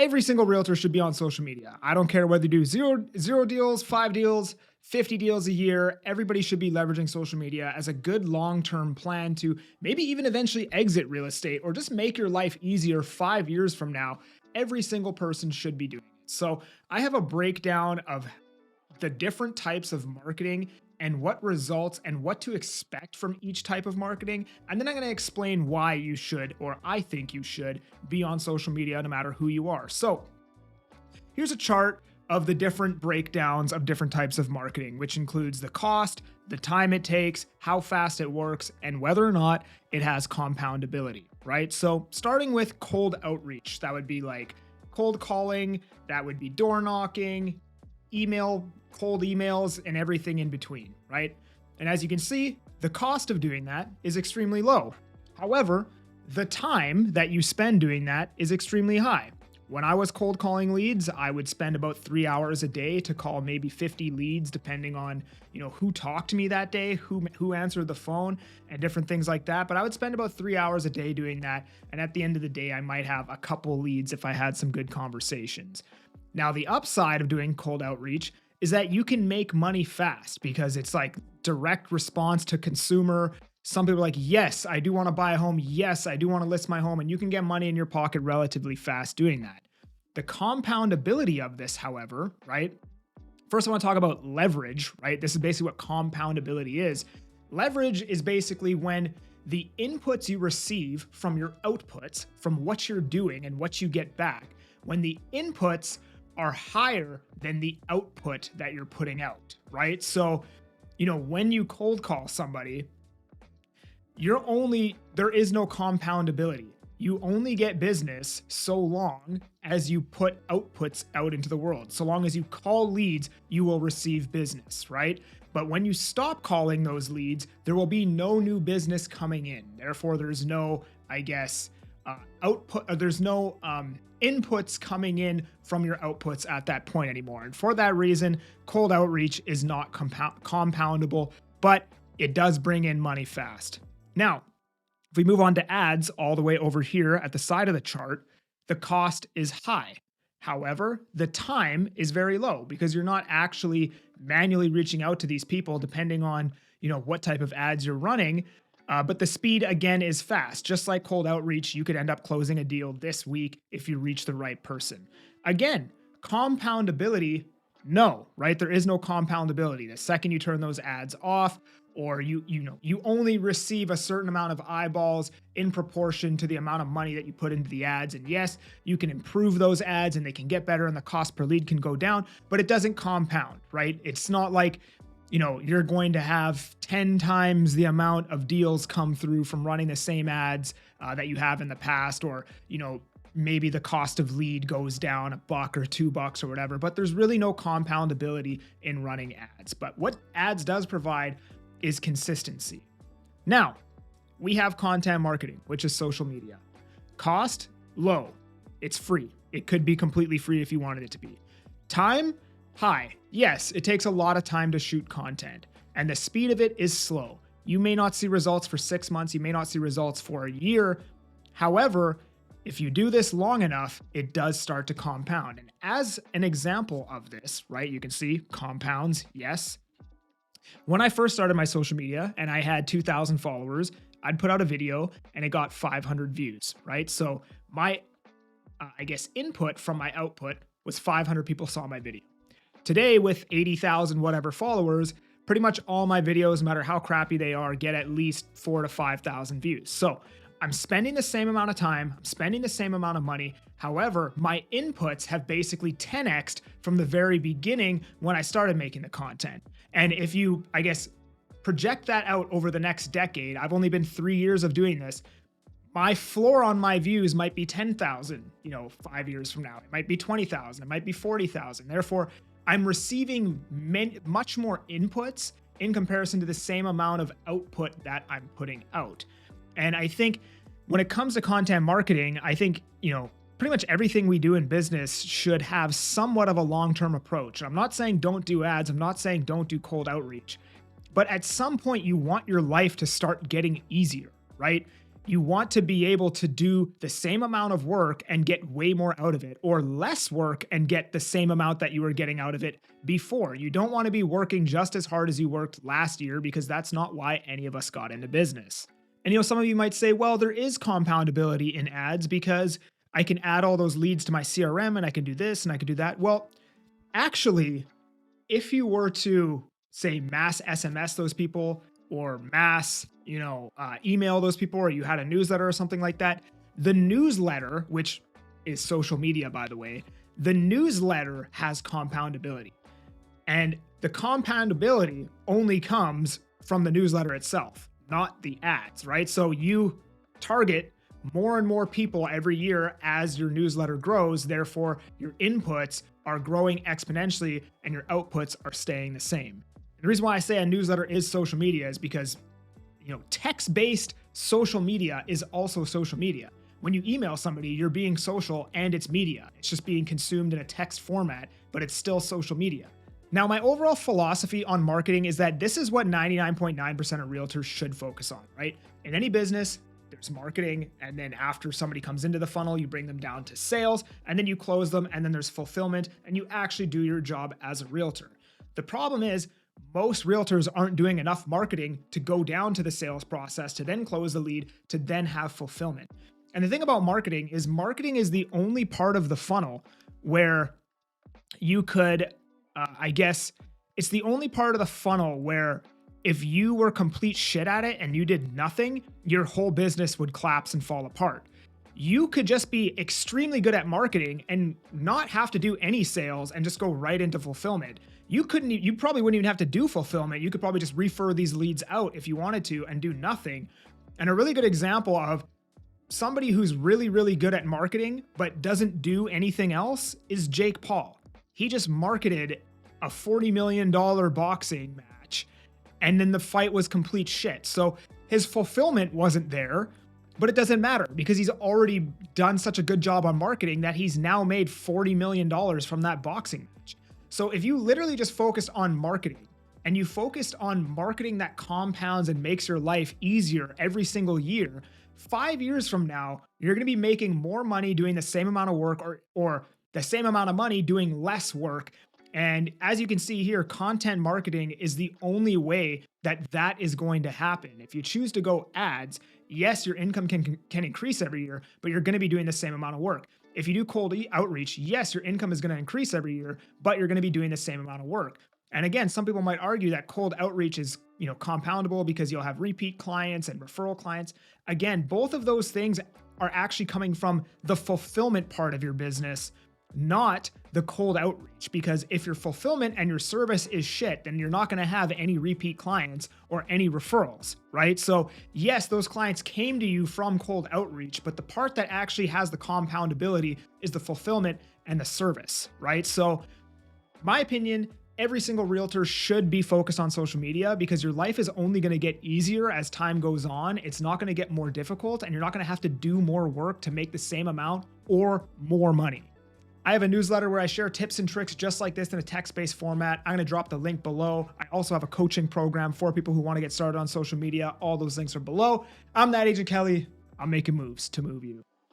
every single realtor should be on social media. I don't care whether you do zero deals, 5 deals, 50 deals a year. Everybody should be leveraging social media as a good long-term plan to maybe even eventually exit real estate or just make your life easier 5 years from now. Every single person should be doing it. So I have a breakdown of the different types of marketing and what results and what to expect from each type of marketing. And then I'm going to explain why you should, or I think you should, be on social media no matter who you are. So here's a chart of the different breakdowns of different types of marketing, which includes the cost, the time it takes, how fast it works, and whether or not it has compoundability, right? So starting with cold outreach, that would be like cold calling, that would be door knocking, cold emails, and everything in between, right? And as you can see, the cost of doing that is extremely low. However, the time that you spend doing that is extremely high. When I was cold calling leads, I would spend about 3 hours a day to call maybe 50 leads, depending on, who talked to me that day, who answered the phone, and different things like that. But I would spend about 3 hours a day doing that. And at the end of the day, I might have a couple leads if I had some good conversations. Now, the upside of doing cold outreach is that you can make money fast because it's like direct response to consumer. Some people are like, yes, I do want to buy a home. Yes, I do want to list my home. And you can get money in your pocket relatively fast doing that. The compoundability of this, however, right? First, I want to talk about leverage, right? This is basically what compoundability is. Leverage is basically when the inputs you receive from your outputs, from what you're doing and what you get back, when the inputs are higher than the output that you're putting out, right? So, when you cold call somebody, there is no compoundability. You only get business so long as you put outputs out into the world. So long as you call leads, you will receive business, right? But when you stop calling those leads, there will be no new business coming in. Therefore, there's no, there's no inputs coming in from your outputs at that point anymore. And for that reason, cold outreach is not compoundable, but it does bring in money fast. Now, if we move on to ads all the way over here at the side of the chart, the cost is high. However, the time is very low because you're not actually manually reaching out to these people depending on, what type of ads you're running. But the speed, again, is fast. Just like cold outreach, you could end up closing a deal this week if you reach the right person. Again, compoundability, no, right? There is no compoundability. The second you turn those ads off, or you only receive a certain amount of eyeballs in proportion to the amount of money that you put into the ads. And yes, you can improve those ads and they can get better and the cost per lead can go down, but it doesn't compound, right? It's not like, you're going to have 10 times the amount of deals come through from running the same ads that you have in the past, or, maybe the cost of lead goes down $1 or $2 or whatever, but there's really no compoundability in running ads. But what ads does provide is consistency. Now, we have content marketing, which is social media. Cost, low. It's free. It could be completely free if you wanted it to be. Time, high. Yes, it takes a lot of time to shoot content, and the speed of it is slow. You may not see results for 6 months. You may not see results for a year. However, if you do this long enough, it does start to compound. And as an example of this, right, you can see compounds, yes. When I first started my social media and I had 2,000 followers, I'd put out a video and it got 500 views, right? So my, input from my output was 500 people saw my video. Today, with 80,000 whatever followers, pretty much all my videos, no matter how crappy they are, get at least 4,000 to 5,000 views. So I'm spending the same amount of time, I'm spending the same amount of money. However, my inputs have basically 10x'd from the very beginning when I started making the content. And if you, project that out over the next decade, I've only been 3 years of doing this. My floor on my views might be 10,000, 5 years from now. It might be 20,000, it might be 40,000. Therefore, I'm receiving much more inputs in comparison to the same amount of output that I'm putting out. And I think when it comes to content marketing, I think, pretty much everything we do in business should have somewhat of a long-term approach. I'm not saying don't do ads. I'm not saying don't do cold outreach. But at some point, you want your life to start getting easier, right? You want to be able to do the same amount of work and get way more out of it, or less work and get the same amount that you were getting out of it before. You don't want to be working just as hard as you worked last year, because that's not why any of us got into business. And some of you might say, well, there is compoundability in ads because I can add all those leads to my CRM and I can do this and I can do that. Well, actually, if you were to say mass SMS those people, or mass, email those people, or you had a newsletter or something like that, the newsletter, which is social media, by the way, the newsletter has compoundability. And the compoundability only comes from the newsletter itself, not the ads, right? So you target more and more people every year as your newsletter grows. Therefore, your inputs are growing exponentially and your outputs are staying the same. The reason why I say a newsletter is social media is because, text-based social media is also social media. When you email somebody, you're being social and it's media. It's just being consumed in a text format, but it's still social media. Now, my overall philosophy on marketing is that this is what 99.9% of realtors should focus on, right? In any business, there's marketing, and then after somebody comes into the funnel, you bring them down to sales, and then you close them, and then there's fulfillment, and you actually do your job as a realtor. The problem is, most realtors aren't doing enough marketing to go down to the sales process, to then close the lead, to then have fulfillment. And the thing about marketing is the only part of the funnel where you could, it's the only part of the funnel where if you were complete shit at it and you did nothing, your whole business would collapse and fall apart. You could just be extremely good at marketing and not have to do any sales and just go right into fulfillment. You probably wouldn't even have to do fulfillment. You could probably just refer these leads out if you wanted to and do nothing. And a really good example of somebody who's really, really good at marketing but doesn't do anything else is Jake Paul. He just marketed a $40 million boxing match, and then the fight was complete shit. So his fulfillment wasn't there, but it doesn't matter because he's already done such a good job on marketing that he's now made $40 million from that boxing match. So if you literally just focused on marketing and you focused on marketing that compounds and makes your life easier every single year, 5 years from now, you're going to be making more money doing the same amount of work or the same amount of money doing less work. And as you can see here, content marketing is the only way that is going to happen. If you choose to go ads, yes, your income can increase every year, but you're going to be doing the same amount of work. If you do cold outreach, yes, your income is going to increase every year, but you're going to be doing the same amount of work. And again, some people might argue that cold outreach is, compoundable because you'll have repeat clients and referral clients. Again, both of those things are actually coming from the fulfillment part of your business, not the cold outreach. Because if your fulfillment and your service is shit, then you're not going to have any repeat clients or any referrals, right? So yes, those clients came to you from cold outreach, but the part that actually has the compoundability is the fulfillment and the service, right? So my opinion, every single realtor should be focused on social media because your life is only going to get easier as time goes on. It's not going to get more difficult, and you're not going to have to do more work to make the same amount or more money. I have a newsletter where I share tips and tricks just like this in a text-based format. I'm going to drop the link below. I also have a coaching program for people who want to get started on social media. All those links are below. I'm that Agent Kelly. I'm making moves to move you.